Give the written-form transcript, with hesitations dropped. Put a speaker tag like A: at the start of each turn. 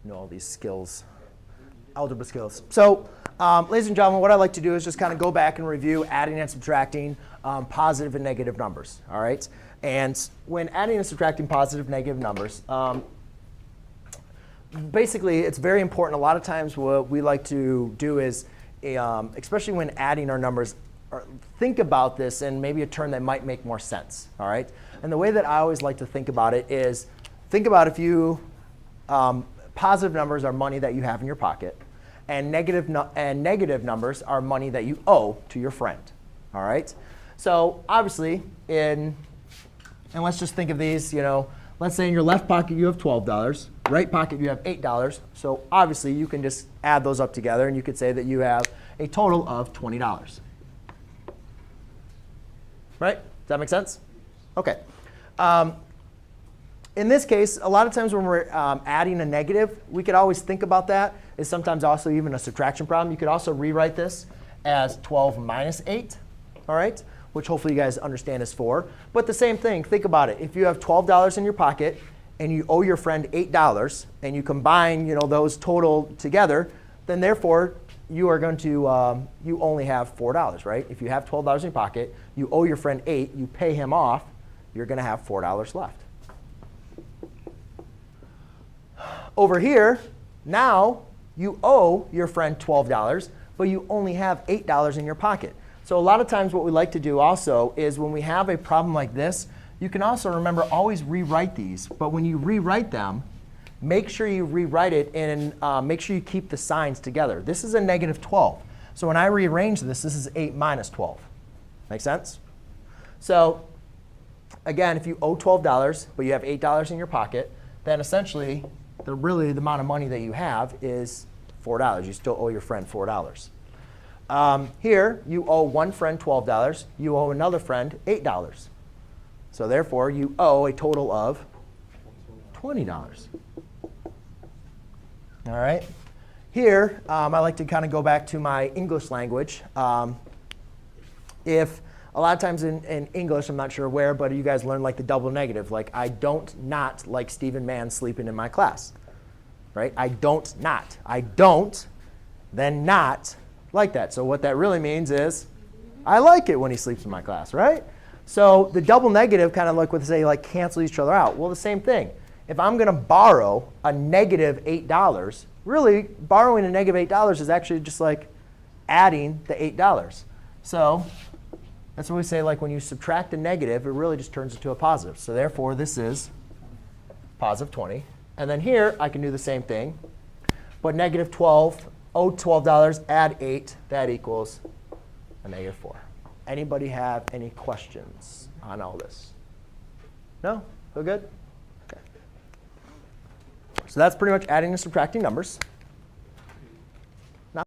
A: know all these skills, algebra skills. So ladies and gentlemen, what I'd like to do is just kind of go back and review adding and subtracting positive and negative numbers. All right? And when adding and subtracting positive and negative numbers, basically it's very important. A lot of times what we like to do is, especially when adding our numbers, think about this in maybe a term that might make more sense. All right? And the way that I always like to think about it is, think about if you, positive numbers are money that you have in your pocket, and negative numbers are money that you owe to your friend. All right? So obviously, and let's just think of these, let's say in your left pocket you have $12, right pocket you have $8. So obviously you can just add those up together, and you could say that you have a total of $20. Right? Does that make sense? OK. In this case, a lot of times when we're adding a negative, we could always think about that as sometimes also even a subtraction problem. You could also rewrite this as 12 minus 8, all right, which hopefully you guys understand is 4. But the same thing, think about it. If you have $12 in your pocket and you owe your friend $8, and you combine those total together, then therefore you are going to you only have $4, right? If you have $12 in your pocket, you owe your friend 8, you pay him off, you're going to have $4 left. Over here, now you owe your friend $12, but you only have $8 in your pocket. So a lot of times what we like to do also is when we have a problem like this, you can also remember always rewrite these. But when you rewrite them, make sure you rewrite it and make sure you keep the signs together. This is a negative 12. So when I rearrange this, this is 8 minus 12. Make sense? So again, if you owe $12, but you have $8 in your pocket, then essentially the amount of money that you have is $4. You still owe your friend $4. Here, you owe one friend $12. You owe another friend $8. So therefore, you owe a total of $20. All right? Here, I like to kind of go back to my English language. If a lot of times in English, I'm not sure where, but you guys learn like the double negative. Like, I don't not like Stephen Mann sleeping in my class. Right? I don't not. I don't, then not like that. So what that really means is I like it when he sleeps in my class, right? So the double negative kind of like cancel each other out. Well, the same thing. If I'm going to borrow a negative $8, really borrowing a negative $8 is actually just like adding the $8. So that's what we say, like when you subtract a negative, it really just turns into a positive. So therefore, this is positive 20. And then here, I can do the same thing. But negative 12, owe $12, add 8, that equals a negative 4. Anybody have any questions on all this? No? Feel good? OK. So that's pretty much adding and subtracting numbers.